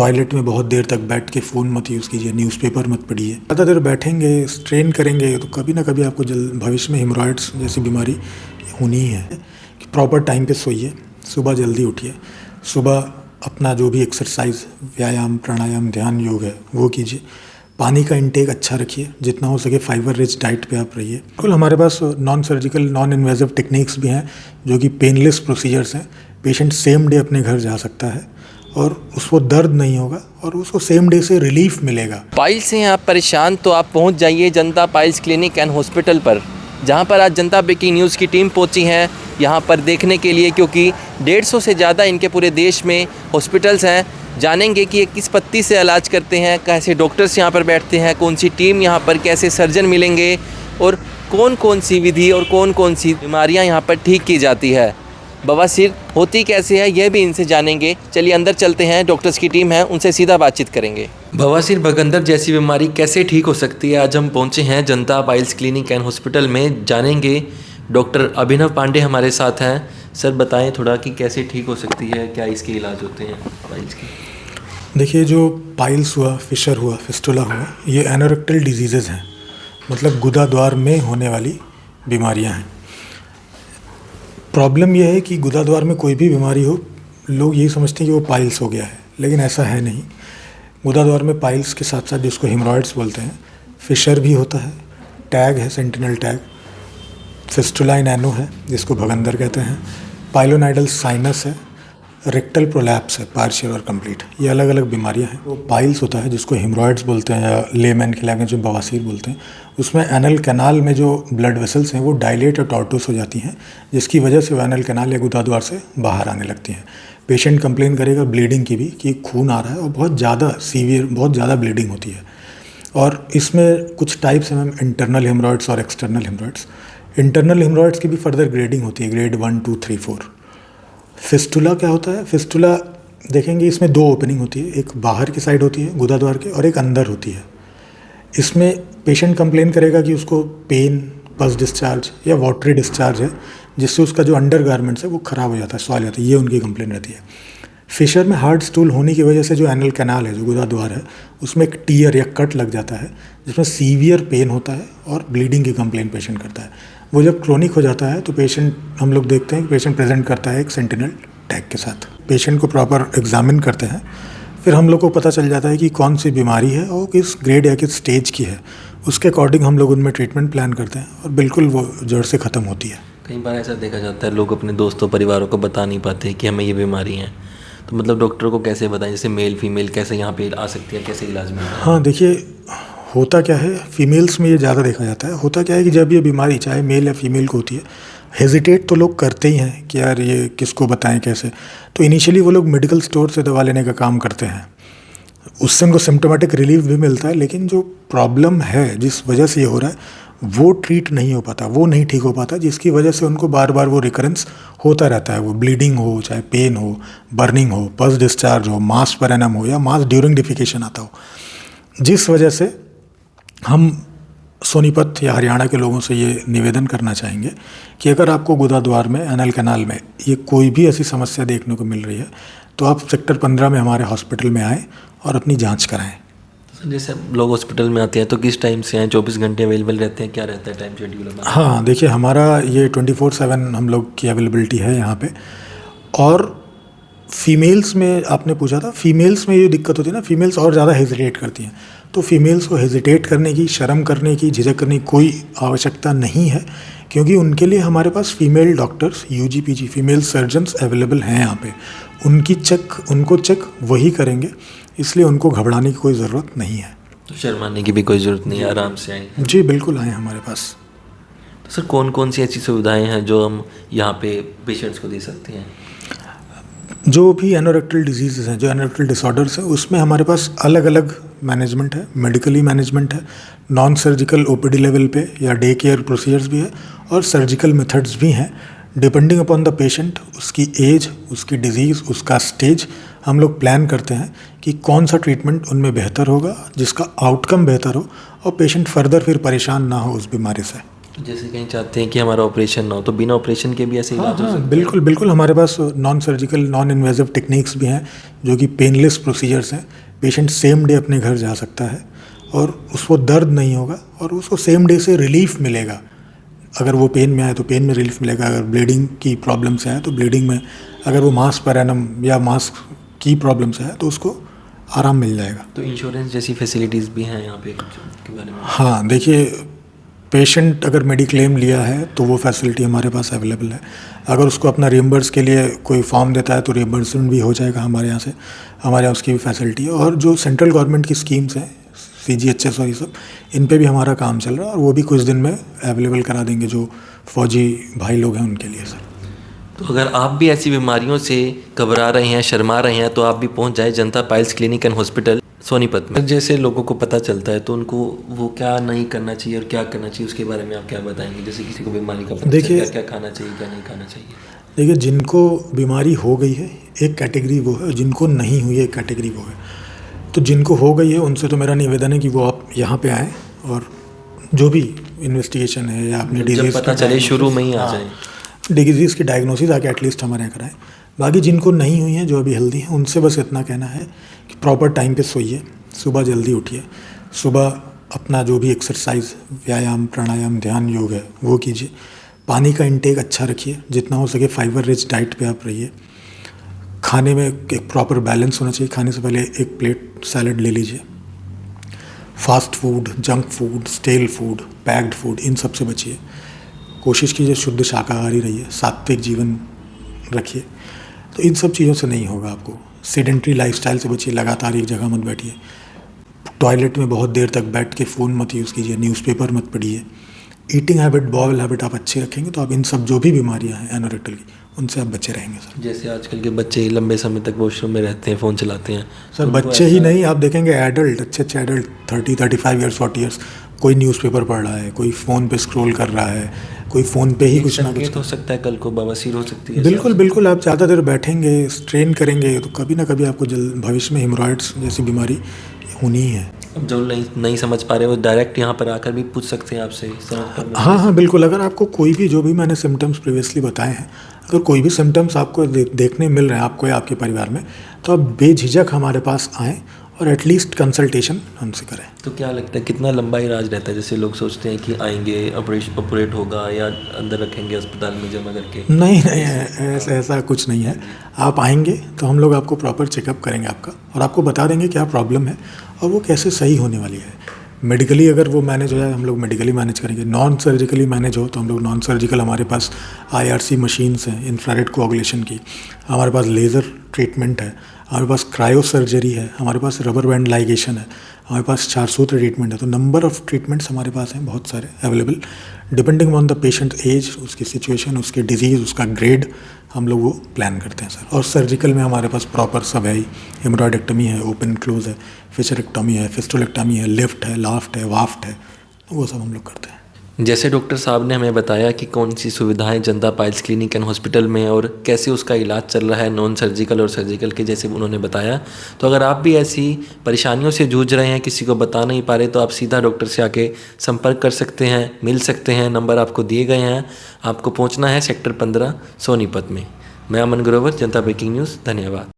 Toilet में बहुत देर तक बैठ के फ़ोन मत यूज़ कीजिए, न्यूज़पेपर मत पढ़िए। ज़्यादा देर बैठेंगे, स्ट्रेन करेंगे तो कभी ना कभी आपको भविष्य में हेमोरॉइड्स जैसी बीमारी होनी ही है। कि प्रॉपर टाइम पे सोइए, सुबह जल्दी उठिए, सुबह अपना जो भी एक्सरसाइज, व्यायाम, प्राणायाम, ध्यान, योग है वो कीजिए। पानी का इंटेक अच्छा रखिए, जितना हो सके फाइबर रिच डाइट पे आप रहिए। बिल्कुल हमारे पास non surgical, non invasive techniques भी हैं जो कि पेनलेस प्रोसीजर्स हैं। पेशेंट सेम डे अपने घर जा सकता है और उसको दर्द नहीं होगा और उसको सेम डे से रिलीफ मिलेगा। पाइल्स से हैं आप परेशान तो आप पहुंच जाइए जनता पाइल्स क्लिनिक एंड हॉस्पिटल पर, जहां पर आज जनता ब्रेकिंग न्यूज़ की टीम पहुंची है यहां पर देखने के लिए, क्योंकि 150 से ज़्यादा इनके पूरे देश में हॉस्पिटल्स हैं। जानेंगे कि ये किस पत्ती से इलाज करते हैं, कैसे डॉक्टर्स यहाँ पर बैठते हैं, कौन सी टीम यहाँ पर, कैसे सर्जन मिलेंगे और कौन कौन सी विधि और कौन कौन सी बीमारियाँ यहाँ पर ठीक की जाती है, बवासीर होती कैसे है, यह भी इनसे जानेंगे। चलिए अंदर चलते हैं, डॉक्टर्स की टीम है, उनसे सीधा बातचीत करेंगे। बवासीर भगंदर जैसी बीमारी कैसे ठीक हो सकती है, आज हम पहुँचे हैं जनता पाइल्स क्लिनिक एंड हॉस्पिटल में। जानेंगे, डॉक्टर अभिनव पांडे हमारे साथ हैं। सर बताएं थोड़ा कि कैसे ठीक हो सकती है, क्या इसके इलाज होते हैं पाइल्स के? देखिए, जो पाइल्स हुआ, फिशर हुआ, फिस्टुला हुआ, ये एनोरेक्टल डिजीज़ेज़ हैं, मतलब गुदा द्वार में होने वाली बीमारियां हैं। प्रॉब्लम यह है कि गुदा द्वार में कोई भी बीमारी हो, लोग यही समझते हैं कि वो पाइल्स हो गया है, लेकिन ऐसा है नहीं। गुदा द्वार में पाइल्स के साथ साथ जिसको हेमरॉइड्स बोलते हैं, फिशर भी होता है, टैग है, सेंटिनल टैग, फिस्टुला इन एनो है जिसको भगंदर कहते हैं, पाइलोनाइडल साइनस है, रेक्टल प्रोलैप्स है, पार्शियल और कंप्लीट। ये अलग अलग बीमारियां हैं। वो पाइल्स होता है जिसको हेमरॉइड्स बोलते हैं या लेमैन की लैंग्वेज में बवासीर बोलते हैं। उसमें एनल कैनाल में जो ब्लड वेसल्स हैं वो डायलेट और टॉर्टूस हो जाती हैं, जिसकी वजह से वो एनल कैनाल या गुदा द्वार से बाहर आने लगती हैं। पेशेंट कंप्लेन करेगा ब्लीडिंग की भी, कि खून आ रहा है और बहुत ज़्यादा सीवियर, बहुत ज़्यादा ब्लीडिंग होती है। और इसमें कुछ टाइप्स हैं मैम, इंटरनल हेमरॉइड्स और एक्सटर्नल हेमरॉइड्स। इंटरनल हेमरॉइड्स की भी फर्दर ग्रेडिंग होती है, ग्रेड 1, 2, 3, 4। फिस्टुला क्या होता है? फिस्टुला देखेंगे इसमें दो ओपनिंग होती है, एक बाहर की साइड होती है गुदा द्वार के और एक अंदर होती है। इसमें पेशेंट कंप्लेन करेगा कि उसको पेन, पस डिस्चार्ज या वाटरी डिस्चार्ज है, जिससे उसका जो अंडर गारमेंट्स है वो ख़राब हो जाता है, सॉइल जाता है, ये उनकी कंप्लेन रहती है। फिशर में हार्ड स्टूल होने की वजह से जो एनल कैनाल है, जो गुदा द्वार है, उसमें एक टीयर या कट लग जाता है, जिसमें सीवियर पेन होता है और ब्लीडिंग की कंप्लेन पेशेंट करता है। वो जब क्रोनिक हो जाता है तो पेशेंट, हम लोग देखते हैं कि पेशेंट प्रेजेंट करता है एक सेंटिनल टैग के साथ। पेशेंट को प्रॉपर एग्जामिन करते हैं, फिर हम लोग को पता चल जाता है कि कौन सी बीमारी है और किस ग्रेड या किस स्टेज की है। उसके अकॉर्डिंग हम लोग उनमें ट्रीटमेंट प्लान करते हैं और बिल्कुल वो जड़ से ख़त्म होती है। कई बार ऐसा देखा जाता है लोग अपने दोस्तों परिवारों को बता नहीं पाते कि हमें ये बीमारी है, तो मतलब डॉक्टर को कैसे बताएं, जैसे मेल फीमेल कैसे यहाँ पे आ सकती है, कैसे इलाज में? हाँ देखिए, होता क्या है, फीमेल्स में ये ज़्यादा देखा जाता है। होता क्या है कि जब ये बीमारी चाहे मेल या फीमेल को होती है, हेजिटेट तो लोग करते ही हैं कि यार ये किसको बताएं, कैसे। तो इनिशियली वो लोग मेडिकल स्टोर से दवा लेने का काम करते हैं, उससे उनको सिम्टोमेटिक रिलीफ भी मिलता है, लेकिन जो प्रॉब्लम है जिस वजह से ये हो रहा है वो ट्रीट नहीं हो पाता, वो नहीं ठीक हो पाता, जिसकी वजह से उनको बार बार वो रिकरेंस होता रहता है। वो ब्लीडिंग हो, चाहे पेन हो, बर्निंग हो, पस डिस्चार्ज हो, मास पेरेनम हो या मास ड्यूरिंग डिफिकेशन आता हो, जिस वजह से हम सोनीपत या हरियाणा के लोगों से ये निवेदन करना चाहेंगे कि अगर आपको गुदा द्वार में, एनल कैनाल में ये कोई भी ऐसी समस्या देखने को मिल रही है तो आप सेक्टर 15 में हमारे हॉस्पिटल में आएँ और अपनी जांच कराएं। जैसे लोग हॉस्पिटल में आते हैं तो किस टाइम से आएँ? 24 घंटे अवेलेबल रहते हैं, क्या रहता है टाइम शेड्यूल? हाँ देखिए, हमारा ये 24/7 हम लोग की अवेलेबिलिटी है यहाँ पे। और फीमेल्स में आपने पूछा था, फीमेल्स में ये दिक्कत होती है ना, फीमेल्स और ज़्यादा हेजिटेट करती हैं। तो फीमेल्स को हेजिटेट करने की, शर्म करने की, झिझक करने की कोई आवश्यकता नहीं है, क्योंकि उनके लिए हमारे पास female doctors, UG PG female surgeons available हैं यहाँ पे। उनको चेक वही करेंगे, इसलिए उनको घबराने की कोई ज़रूरत नहीं है। तो शर्माने की भी कोई ज़रूरत नहीं है, आराम से आएँ? जी बिल्कुल आएँ हमारे पास। तो सर कौन कौन सी ऐसी सुविधाएं हैं जो हम यहाँ पे पेशेंट्स को दे सकते हैं? जो भी एनोरेक्टल डिजीज़ हैं, जो एनोरेक्टल डिसऑर्डर्स हैं, उसमें हमारे पास अलग अलग मैनेजमेंट है, मेडिकली मैनेजमेंट है, नॉन सर्जिकल OPD लेवल पे या डे केयर प्रोसीजर्स भी है और सर्जिकल मेथड्स भी हैं। डिपेंडिंग अपॉन द पेशेंट, उसकी एज, उसकी डिजीज़, उसका स्टेज, हम लोग प्लान करते हैं कि कौन सा ट्रीटमेंट उनमें बेहतर होगा, जिसका आउटकम बेहतर हो और पेशेंट फर्दर फिर परेशान ना हो उस बीमारी से। जैसे कहीं चाहते हैं कि हमारा ऑपरेशन ना हो तो बिना ऑपरेशन के भी ऐसे हाँ इलाज हो हाँ सकता बिल्कुल बिल्कुल, हमारे पास non surgical non invasive techniques भी हैं जो कि पेनलेस प्रोसीजर्स हैं। पेशेंट सेम डे अपने घर जा सकता है और उसको दर्द नहीं होगा और उसको सेम डे से रिलीफ मिलेगा। अगर वो पेन में आए तो पेन में रिलीफ मिलेगा, अगर ब्लीडिंग की प्रॉब्लम से आए तो ब्लीडिंग में, अगर वो मास पैरानम या मास की प्रॉब्लम से आए तो उसको आराम मिल जाएगा। तो इंश्योरेंस जैसी फैसिलिटीज़ भी हैं यहाँ पे के बारे में? हाँ देखिए, पेशेंट अगर मेडिक्लेम लिया है तो वो फैसिलिटी हमारे पास अवेलेबल है। अगर उसको अपना रिम्बर्स के लिए कोई फॉर्म देता है तो रिम्बर्समेंट भी हो जाएगा हमारे यहाँ से। हमारे यहाँ उसकी भी फैसिलिटी है। और जो सेंट्रल गवर्नमेंट की स्कीम्स हैं CGHS और ये सब, इन पे भी हमारा काम चल रहा है और वो भी कुछ दिन में अवेलेबल करा देंगे जो फौजी भाई लोग हैं उनके लिए सर। तो अगर आप भी ऐसी बीमारियों से घबरा रहे हैं, शर्मा रहे हैं, तो आप भी पहुंच जाए जनता piles clinic and hospital Sonipat में। जैसे लोगों को पता चलता है तो उनको वो क्या नहीं करना चाहिए और क्या करना चाहिए उसके बारे में आप क्या बताएंगे? जैसे किसी को बीमारी का पता देखिए- चल गया, क्या खाना चाहिए क्या नहीं खाना चाहिए? देखिए, जिनको बीमारी हो गई है एक कैटेगरी वो है, जिनको नहीं हुई है एक कैटेगरी वो है। तो जिनको हो गई है उनसे तो मेरा निवेदन है कि वो आप यहाँ पे आएँ और जो भी इन्वेस्टिगेशन है या अपने जब डिजीज़ पता चले शुरू में ही आ जाए। डिजीज़ की डायग्नोसिस आके एटलीस्ट हमारे यहाँ कराएं। बाकी जिनको नहीं हुई है, जो अभी हेल्दी हैं, उनसे बस इतना कहना है कि प्रॉपर टाइम पे सोइए, सुबह जल्दी उठिए, सुबह अपना जो भी एक्सरसाइज, व्यायाम, प्राणायाम, ध्यान, योग है वो कीजिए। पानी का इंटेक अच्छा रखिए, जितना हो सके फाइबर रिच डाइट पे आप रहिए। खाने में एक प्रॉपर बैलेंस होना चाहिए, खाने से पहले एक प्लेट सैलड ले लीजिए। Fast food, junk food, stale food, packed food, इन सब से बचिए। कोशिश कीजिए शुद्ध शाकाहारी रहिए, सात्विक जीवन रखिए। तो इन सब चीज़ों से नहीं होगा आपको। सेडेंट्री लाइफस्टाइल से बचिए, लगातार एक जगह मत बैठिए। टॉयलेट में बहुत देर तक बैठ के फ़ोन मत यूज़ कीजिए, न्यूज़पेपर मत पढ़िए। ईटिंग हैबिट, बॉवल हैबिट आप अच्छे रखेंगे तो आप इन सब जो भी बीमारियां हैं एनोरेक्टल की, उनसे आप बचे रहेंगे सर। जैसे आजकल के बच्चे लंबे समय तक वॉशरूम में रहते हैं, फ़ोन चलाते हैं सर बच्चे ही नहीं, आप देखेंगे एडल्ट, अच्छे अच्छे एडल्ट 30-35 ईयर्स 40 ईयर्स, कोई न्यूज़पेपर पढ़ रहा है, कोई फ़ोन पे स्क्रॉल कर रहा है, कोई फ़ोन पे ही कुछ ना कुछ। संकेत हो सकता है कल को बवासीर हो सकती है। बिल्कुल बिल्कुल, आप ज़्यादा देर बैठेंगे, स्ट्रेन करेंगे तो कभी ना कभी आपको भविष्य में हिमोरॉइड्स जैसी बीमारी होनी ही है। अब जो नहीं समझ पा रहे वो डायरेक्ट यहाँ पर आकर भी पूछ सकते हैं आपसे समझ कर। हाँ हाँ बिल्कुल, अगर आपको कोई भी, जो भी मैंने सिम्टम्स प्रीवियसली बताए हैं, अगर कोई भी सिम्टम्स आपको देखने मिल रहे हैं आपको या आपके परिवार में, तो आप बेझिझक हमारे पास आएँ और एटलीस्ट कंसल्टेशन हमसे करें। तो क्या लगता है कितना लंबा इलाज रहता है? जैसे लोग सोचते हैं कि आएंगे ऑपरेट होगा या अंदर रखेंगे अस्पताल में जमा करके। नहीं नहीं, ऐसा कुछ नहीं है। आप आएंगे तो हम लोग आपको प्रॉपर चेकअप करेंगे आपका, और आपको बता देंगे क्या प्रॉब्लम है और वो कैसे सही होने वाली है। मेडिकली अगर वो मैनेज हो जाए हम लोग मेडिकली मैनेज करेंगे। नॉन सर्जिकली मैनेज हो तो हम लोग नॉन सर्जिकल, हमारे पास IRC मशीन्स हैं इंफ्रारेड कोआगुलेशन की, हमारे पास लेज़र ट्रीटमेंट है, हमारे पास क्रायो सर्जरी है, हमारे पास रबर बैंड लाइगेशन है, हमारे पास 4 सूत्र ट्रीटमेंट है। तो नंबर ऑफ़ ट्रीटमेंट्स हमारे पास हैं बहुत सारे available, depending on the patient age, उसकी सिचुएशन, उसके डिजीज़, उसका ग्रेड, हम लोग वो प्लान करते हैं सर। और सर्जिकल में हमारे पास प्रॉपर सब है, हेमोरॉइडेक्टमी है, ओपन क्लोज है, फिशरेक्टमी है, फिस्टुलेक्टमी है, लिफ्ट है, लाफ्ट है, वाफ्ट है, वो सब हम लोग करते हैं। जैसे डॉक्टर साहब ने हमें बताया कि कौन सी सुविधाएं जनता पाइल्स क्लिनिक एंड हॉस्पिटल में और कैसे उसका इलाज चल रहा है नॉन सर्जिकल और सर्जिकल के, जैसे उन्होंने बताया। तो अगर आप भी ऐसी परेशानियों से जूझ रहे हैं, किसी को बता नहीं पा रहे, तो आप सीधा डॉक्टर से आके संपर्क कर सकते हैं, मिल सकते हैं। नंबर आपको दिए गए हैं, आपको पहुँचना है सेक्टर 15 सोनीपत में। मैं अमन ग्रोवर, जनता ब्रेकिंग न्यूज़, धन्यवाद।